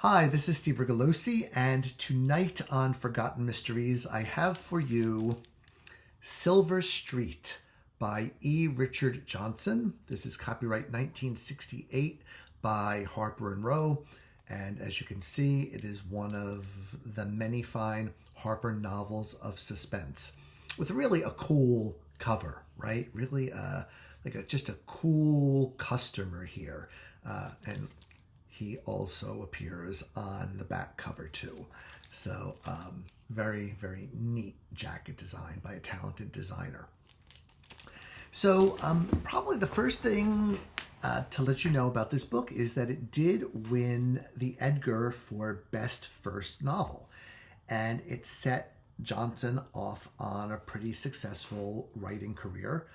Hi, this is Steve Rigolosi, and tonight on Forgotten Mysteries, I have for you Silver Street by E. Richard Johnson. This is copyright 1968 by Harper and Row, and as you can see, it is one of the many fine Harper novels of suspense with really a cool cover, right? Really just a cool customer here. And he also appears on the back cover too. So very, very neat jacket design by a talented designer. So probably the first thing to let you know about this book is that it did win the Edgar for Best First Novel. And it set Johnson off on a pretty successful writing career.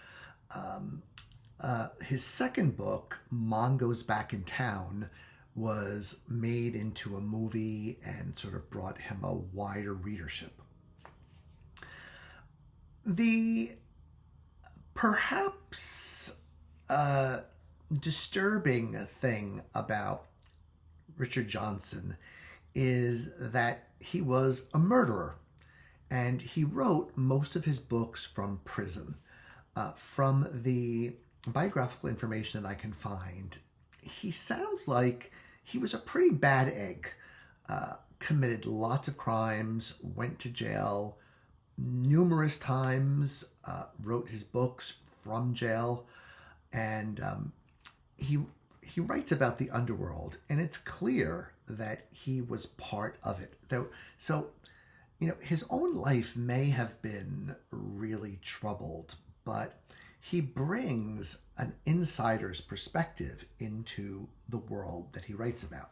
His second book, Mongo's Back in Town, was made into a movie and sort of brought him a wider readership. The perhaps disturbing thing about Richard Johnson is that he was a murderer, and he wrote most of his books from prison. From the biographical information that I can find, he sounds like he was a pretty bad egg, committed lots of crimes, went to jail numerous times, wrote his books from jail, and he writes about the underworld, and it's clear that he was part of it. So, his own life may have been really troubled, but he brings an insider's perspective into the world that he writes about.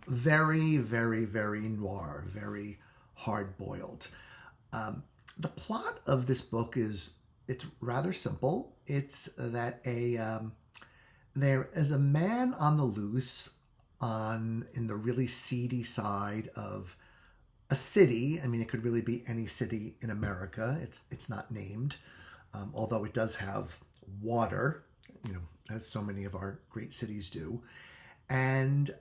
Very, very, very noir, very hard-boiled. The plot of this book it's rather simple. It's that there is a man on the loose in the really seedy side of a city. I mean, it could really be any city in America. It's not named. Although it does have water, as so many of our great cities do. And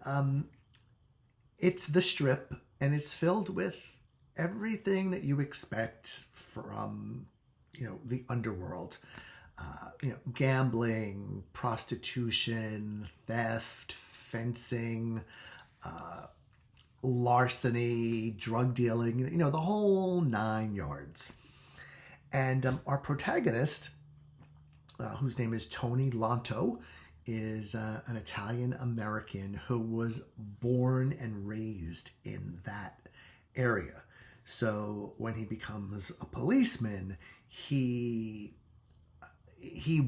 it's the Strip, and it's filled with everything that you expect from, the underworld. Gambling, prostitution, theft, fencing, larceny, drug dealing, the whole 9 yards. And our protagonist, whose name is Tony Lanto, is an Italian-American who was born and raised in that area. So when he becomes a policeman, he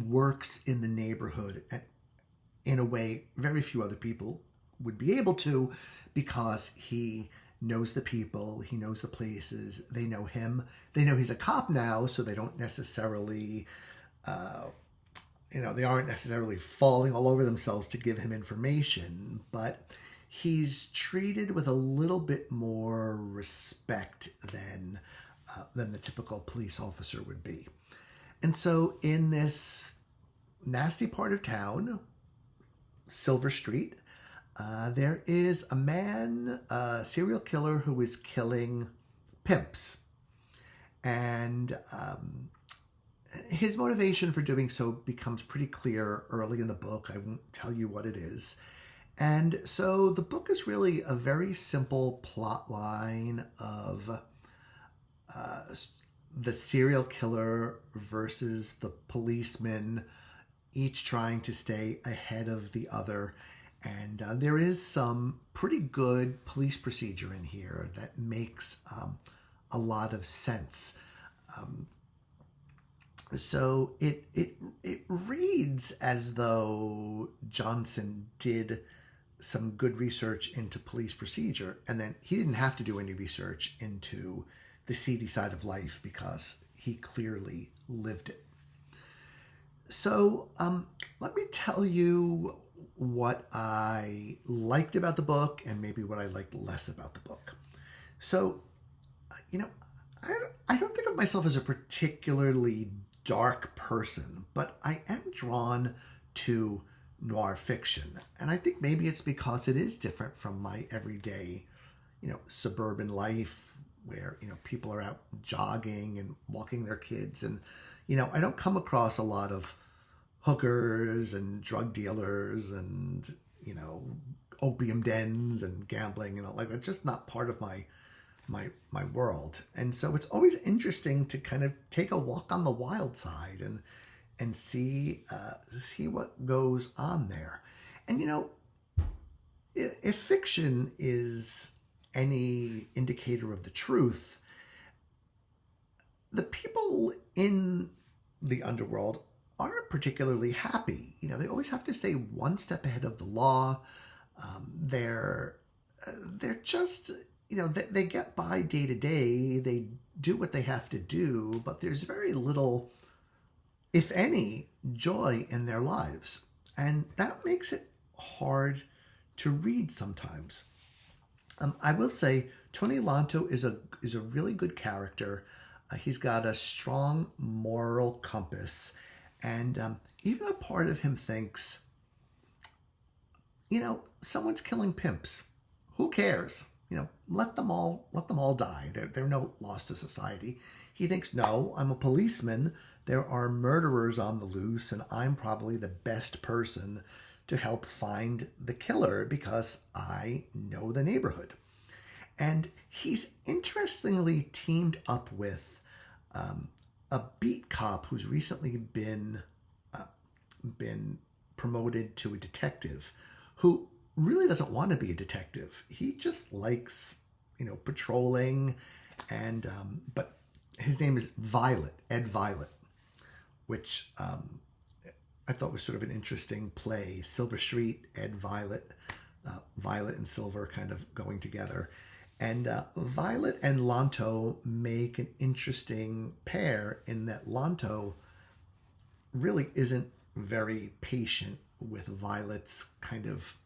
works in the neighborhood in a way very few other people would be able to, because he knows the people, he knows the places, they know him. They know he's a cop now, so they don't necessarily, they aren't necessarily falling all over themselves to give him information, but he's treated with a little bit more respect than the typical police officer would be. And so in this nasty part of town, Silver Street, there is a man, a serial killer, who is killing pimps. And his motivation for doing so becomes pretty clear early in the book. I won't tell you what it is. And so the book is really a very simple plot line of the serial killer versus the policeman, each trying to stay ahead of the other. And there is some pretty good police procedure in here that makes a lot of sense. So it reads as though Johnson did some good research into police procedure, and then he didn't have to do any research into the seedy side of life because he clearly lived it. So let me tell you what I liked about the book and maybe what I liked less about the book. So, I don't think of myself as a particularly dark person, but I am drawn to noir fiction. And I think maybe it's because it is different from my everyday, suburban life where, people are out jogging and walking their kids. And, I don't come across a lot of hookers and drug dealers and, opium dens and gambling and all like that's just not part of my world. And so it's always interesting to kind of take a walk on the wild side and see what goes on there. And if fiction is any indicator of the truth, the people in the underworld aren't particularly happy. They always have to stay one step ahead of the law. They're just, they get by day to day. They do what they have to do, but there's very little, if any, joy in their lives. And that makes it hard to read sometimes. I will say Tony Lanto is a really good character. He's got a strong moral compass. And even a part of him thinks, someone's killing pimps. Who cares? Let them all die. They're no loss to society. He thinks, no, I'm a policeman. There are murderers on the loose, and I'm probably the best person to help find the killer because I know the neighborhood. And he's interestingly teamed up with a beat cop who's recently been promoted to a detective, who really doesn't want to be a detective. He just likes, patrolling, and but his name is Ed Violet, which I thought was sort of an interesting play. Silver Street, Ed Violet, Violet and Silver kind of going together. And Violet and Lanto make an interesting pair in that Lanto really isn't very patient with Violet's kind of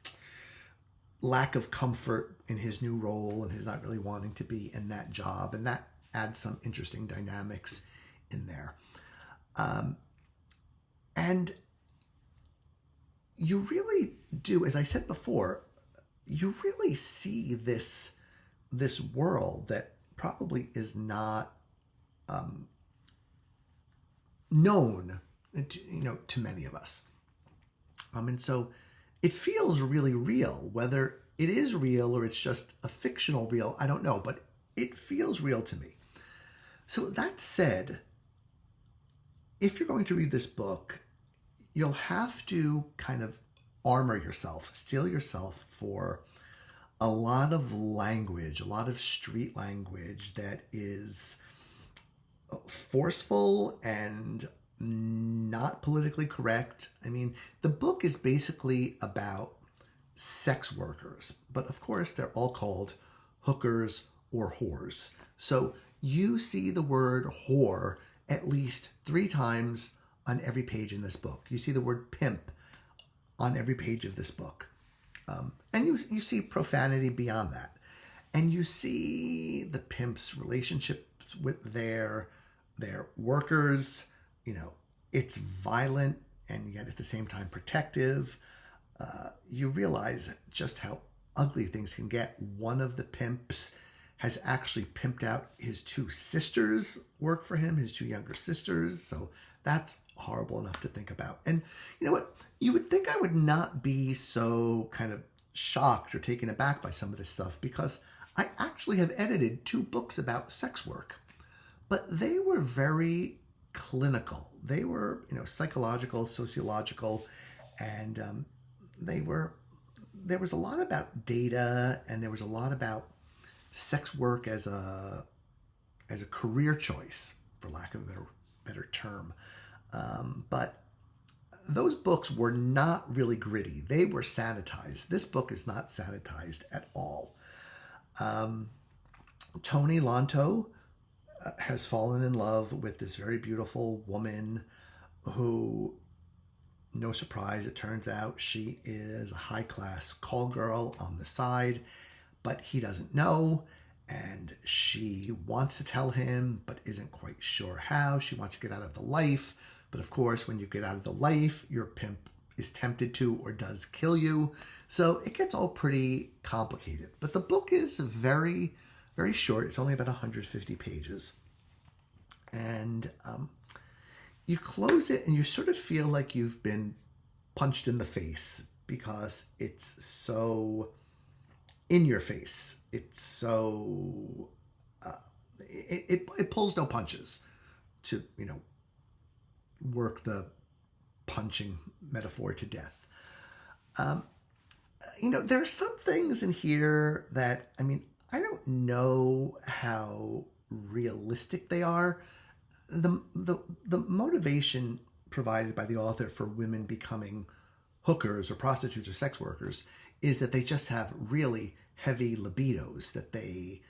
lack of comfort in his new role and his not really wanting to be in that job. And that adds some interesting dynamics in there. And you really do, as I said before, you really see this world that probably is not known to many of us. And so it feels really real. Whether it is real or it's just a fictional real, I don't know, but it feels real to me. So that said, if you're going to read this book, you'll have to kind of armor yourself, steel yourself for a lot of language, a lot of street language that is forceful and not politically correct. I mean, the book is basically about sex workers, but of course they're all called hookers or whores. So you see the word whore at least 3 times on every page in this book. You see the word pimp on every page of this book. And you see profanity beyond that. And you see the pimp's relationships with their workers. It's violent and yet at the same time protective. You realize just how ugly things can get. One of the pimps has actually pimped out his 2 sisters work for him, his 2 younger sisters. So that's horrible enough to think about. And you know what? You would think I would not be so kind of shocked or taken aback by some of this stuff because I actually have edited 2 books about sex work, but they were very clinical. They were, psychological, sociological, and there was a lot about data, and there was a lot about sex work as a career choice, for lack of a better term. But those books were not really gritty. They were sanitized. This book is not sanitized at all. Tony Lanto has fallen in love with this very beautiful woman who, no surprise, it turns out she is a high-class call girl on the side, but he doesn't know, and she wants to tell him, but isn't quite sure how. She wants to get out of the life, but of course, when you get out of the life, your pimp is tempted to or does kill you. So it gets all pretty complicated. But the book is very, very short. It's only about 150 pages. And you close it and you sort of feel like you've been punched in the face because it's so in your face. It's so, it pulls no punches, to, work the punching metaphor to death. There are some things in here that, I don't know how realistic they are. The motivation provided by the author for women becoming hookers or prostitutes or sex workers is that they just have really heavy libidos that they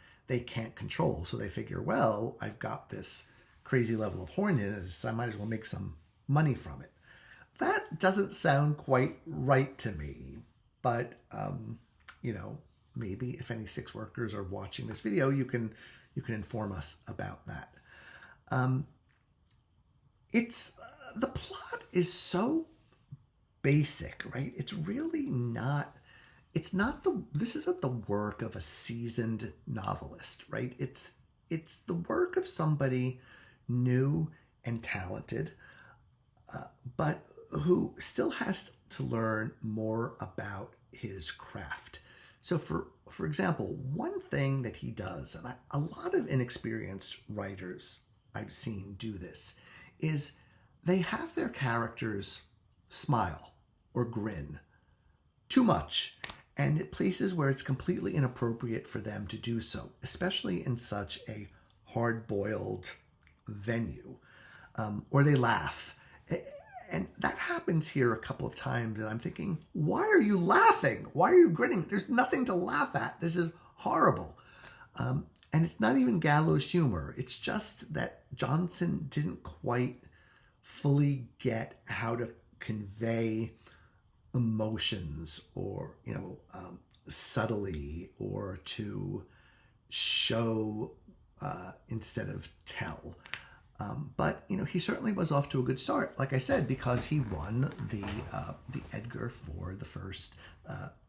can't control. So they figure, well, I've got this crazy level of horniness, I might as well make some money from it. That doesn't sound quite right to me, but maybe if any sex workers are watching this video, you can inform us about that. The plot is so basic, right? It's really not. This isn't the work of a seasoned novelist, right? It's the work of somebody new and talented, but who still has to learn more about his craft. So for example, one thing that he does, and a lot of inexperienced writers I've seen do this, is they have their characters smile or grin too much, and at places where it's completely inappropriate for them to do so, especially in such a hard-boiled venue, or they laugh. And that happens here a couple of times, and I'm thinking, why are you laughing? Why are you grinning? There's nothing to laugh at. This is horrible. And it's not even gallows humor. It's just that Johnson didn't quite fully get how to convey emotions or, subtly, or to show instead of tell. But he certainly was off to a good start, like I said, because he won the Edgar for the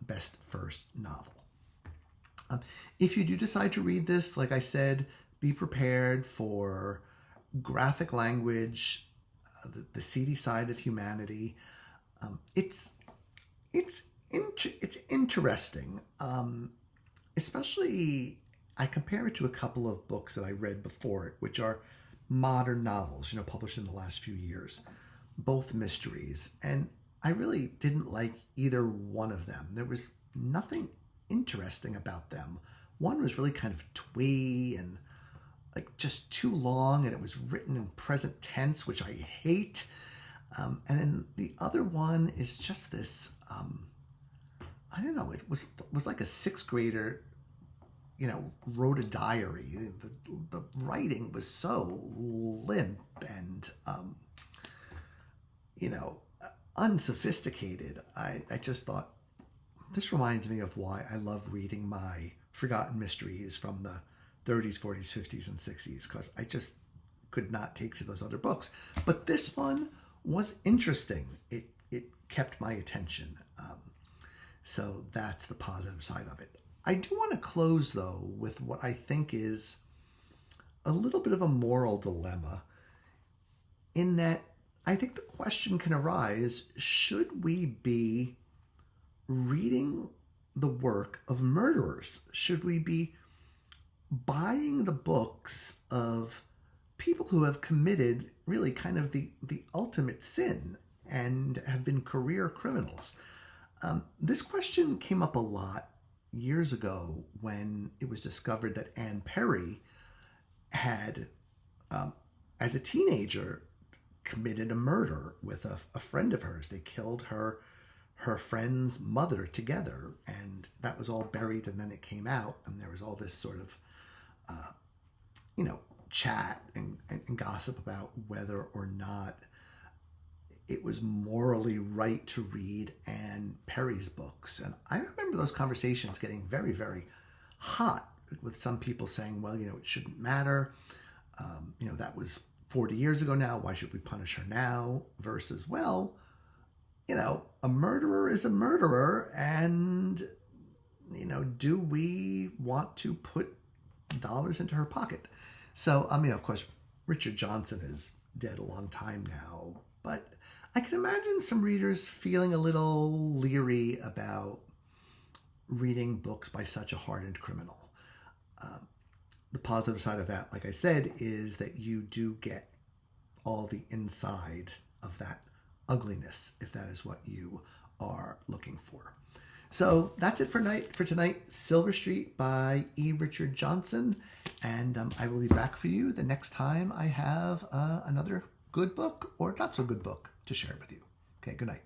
best first novel. If you do decide to read this, like I said, be prepared for graphic language, the seedy side of humanity. It's interesting, especially I compare it to a couple of books that I read before it, which are modern novels, published in the last few years, both mysteries. And I really didn't like either one of them. There was nothing interesting about them. One was really kind of twee and just too long, and it was written in present tense, which I hate. And then the other one is just this, I don't know, it was like a sixth grader wrote a diary. The writing was so limp and, unsophisticated. I just thought, this reminds me of why I love reading my forgotten mysteries from the 30s, 40s, 50s, and 60s, because I just could not take to those other books. But this one was interesting. It kept my attention. So that's the positive side of it. I do want to close, though, with what I think is a little bit of a moral dilemma, in that I think the question can arise, should we be reading the work of murderers? Should we be buying the books of people who have committed really kind of the ultimate sin and have been career criminals? This question came up a lot years ago when it was discovered that Anne Perry had, as a teenager, committed a murder with a friend of hers. They killed her friend's mother together, and that was all buried, and then it came out, and there was all this sort of chat and gossip about whether or not it was morally right to read Anne Perry's books. And I remember those conversations getting very, very hot, with some people saying, well, it shouldn't matter. That was 40 years ago now. Why should we punish her now? Versus, well, a murderer is a murderer, and, do we want to put dollars into her pocket? So, of course, Richard Johnson is dead a long time now, but I can imagine some readers feeling a little leery about reading books by such a hardened criminal. The positive side of that, like I said, is that you do get all the inside of that ugliness, if that is what you are looking for. So that's it for tonight. Silver Street by E. Richard Johnson. And I will be back for you the next time I have another good book or not so good book to share with you. Okay, good night.